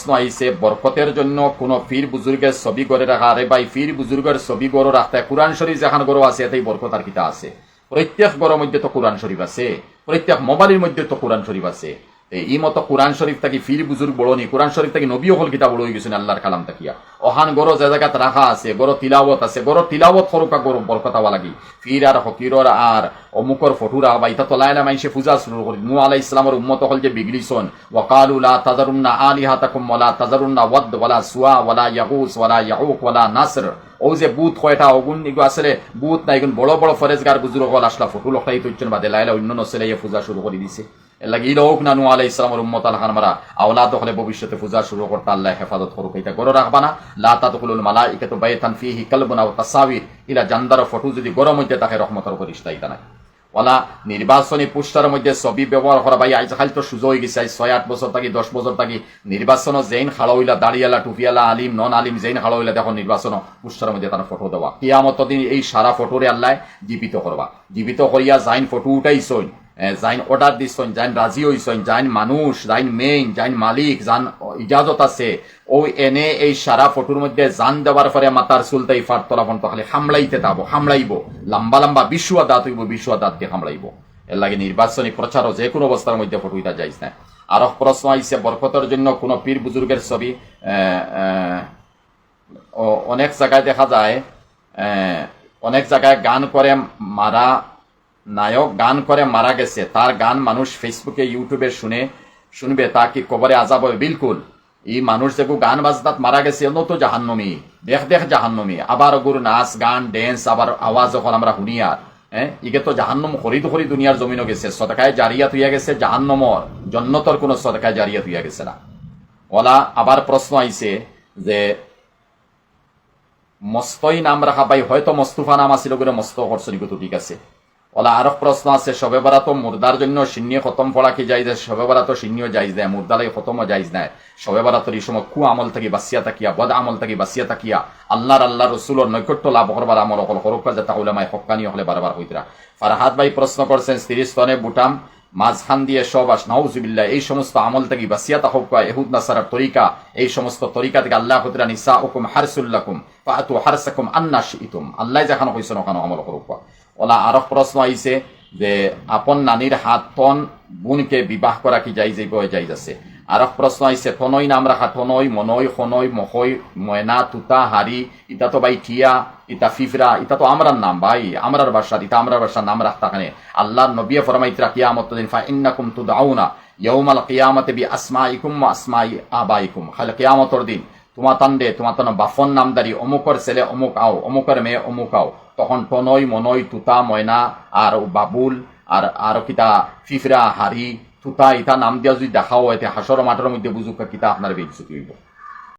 প্রশ্ন আইছে বরকতের জন্য কোন পীর বুজুর্গের ছবি গড়ে রাখা। আরে ভাই, পীর বুজুর্গের ছবি গড় রাখতে কোরআন শরীফ যেখান গড় আছে এতেই বরকত আর কিতা আছে। প্রত্যেক গড়ের মধ্যে তো কোরআন শরীফ আছে, প্রত্যেক মোবাইলের মধ্যে তো কোরআন শরীফ আছে। এই মতো কোরআন শরীফ থাকি ফির বুজুর্গ বড় নি, কোরআন শরীফ থাকি নবী হল কিতা বড় হয়ে গেছেন আল্লাহর কালাম তাকিয়া। ওহান গড় যে জায়গাত রাখা আছে, গড় তিলাওয়াত আছে, গড় তিলাওয়াত সরুকা গড় বরকত হওয়া লাগি। ফির আর ফকিরর আর অমুকর ফটুরা বা ইতা তো লাইলা মাইসে পূজা শুরু করি। নূহ আলাইহিস সালামের উম্মত হল যে বিগলিছন, ওয়াকালু লা তাযারুন্না আলিহাতাকুম ওয়ালা তাযারুন্না ওয়াদ ওয়ালা সুয়া ওয়ালা ইয়াগুস ওয়ালা ইয়াউক ওয়ালা নাসর। ও যে বুত কয়টা অগুন এগু আসলে বুত না, এগুন বড় বড় ফরেজগার বুজুর্গ হল আসলা ফটু লখাই তৈছেন বাদে লাইলা অন্য নসলে পূজা শুরু করে দিছে। এর লাগি লোক না নূহ আলাইহিস সালামের উম্মত আল খানমারা আওলাদ হলে ভবিষ্যতে পূজা শুরু করতে আল্লাহ হেফাজত করুক। এটা গড় রাখবা না। লা তাদখুলুল মালাইকাতু বাইতান ফিহি কালবুন আও তাসাবির। ইলা জান্দার ফটো যদি গড়ের মধ্যে তাকে রহমতের ফেরেশতা ইতা নাই। ওলা নির্বাচনী পোস্টারের মধ্যে ছবি ব্যবহার করা ভাই আজকাল তো সুযোগ হয়ে গেছে। 6-8 বছর থাকি 10 বছর থাকি নির্বাচন জেইন খাড়াইলা দাঁড়িয়ালা টুপিয়ালা আলিম নন আলিম জেইন খাড়াইলা দেখুন নির্বাচন পোস্টারের মধ্যে তারা ফটো দেওয়া। কিয়ামত দিন এই সারা ফটোরে আল্লাহ জীবিত করবা। জীবিত করিয়া যাইন ফটো উঠাইছইন, যাইন অর্ডার দিছইন, যাইন রাজি হইছইন, যাইন মানুষ, যাইন মেইন, যাইন মালিক, যান ইজাজত আছে, ও এনে এই সারা ফটোর মধ্যে জান দেওয়ার পরে মাতার চুলতাই ফার তলাফন তো খালি হামলাইতে তাবো, হামলাইব লম্বা লম্বা বিশ্বয়া দাঁত হইব, বিশ্বয়া দাঁত দিয়ে হামলাইব। এর লাগে নির্বাচনী প্রচারও যে কোনো অবস্থার মধ্যে ফটো ইতা যাইছ না। আরো প্রশ্ন আইছে বরকতের জন্য কোন পীর বুজুর্গের ছবি। অনেক জায়গায় দেখা যায়, অনেক জায়গায় গান করে মারা নায়ক গান করে মারা গেছে, তার গান মানুষ ফেসবুকে ইউটিউবে শুনবে, তা কি কবরে আজাব হবে? বিলকুল। এই মানুষ যেগু গান বাজনাত মারা গেছে অন্য তো জাহান্নমী, দেখ জাহান্নমী। আবার ওগুর নাচ গান ড্যান্স আবার আওয়াজ যখন আমরা শুনি আর ইগে তো জাহান্নম খরিদ খরি দুনিয়ার জমিনও গেছে, সদকায় জারিয়াত হইয়া গেছে জাহান্নমর, জন্নতর কোন সদকায় জারিয়াত হইয়া গেছে না। ওলা আবার প্রশ্ন আইছে যে মস্তই নাম রাখা ভাই, হয়তো মস্তুফা নাম আসিল করে মস্ত করছনি, তো ঠিক আছে। ওলা আরো প্রশ্ন আছে শবে বরাত মুর্দার জন্য শূন্য খতম পড়া কি যাই যায়? শবে বরাত শূন্য যাইজ দেয়, মুর্দালাই খতমও যাইজ নাই। শবে বরাতের এই সময় কু আমল থাকি বাসিয়া থাকিয়া, বদ আমল থাকি বাসিয়া থাকিয়া আল্লাহ রসুলের নৈকট্য লাভ করবার আমল অকল হরকা যাতে উলামায়ে হক্কানি হলে বারবার হইতরা। ফারহাদ ভাই প্রশ্ন করছেন স্ত্রীর স্তনে বুটাম মাঝখান দিয়ে সব আস নাউজুবিল্লাহ, এই সমস্ত আমল থেকে বাসিয়া তাহকা ইহুদ নাসারার তরিকা, এই সমস্ত তরিকা থেকে আল্লাহ হতরা নিসা হুকুম হারসুল্লাকুম ফাতু হারসাকুম আন্না শিতুম, আল্লাহ যেখানে কইছেন ওখানে আমল করুকা। ওলা আরো প্রশ্ন আইছে যে আপন নানির হাত তন বোনকে বিবাহ করা কি যাই যাইজ আছে। আরো প্রশ্ন আইছে তনই নাম রাখা, তনই মনই খনই মহই ময়না তুতা হারি, ইটা তো ভাই টিয়া, ইটা ফিফরা, ইটা তো আমরার নাম ভাই, আমরার বাসার, ইটা আমরার বাসার নাম রাখতা কানে। আল্লাহর নবী ফরমাইতরা কিয়ামত দিন ফা ইন্নাকুম তুদআউনা ইয়াউমাল কিয়ামাতি বি আসমাইকুম ওয়া আসমাই আবাইকুম। খালি কিয়ামতের দিন তোমার তান্ডে তোমার তান বাফন নামদারি অমুকর ছেলে অমুক আও, অমুকর মেয়ে অমুক আও, তখন তনই মনই তুতা ময়না আর বাবুল আর কিতা ফিফরা হারি তুতা ইটা নাম দিয়া যদি দেখাও এতে হাসর মাঠের মধ্যে বুঝুক কিতা আপনার বেইজ্জতি হইব।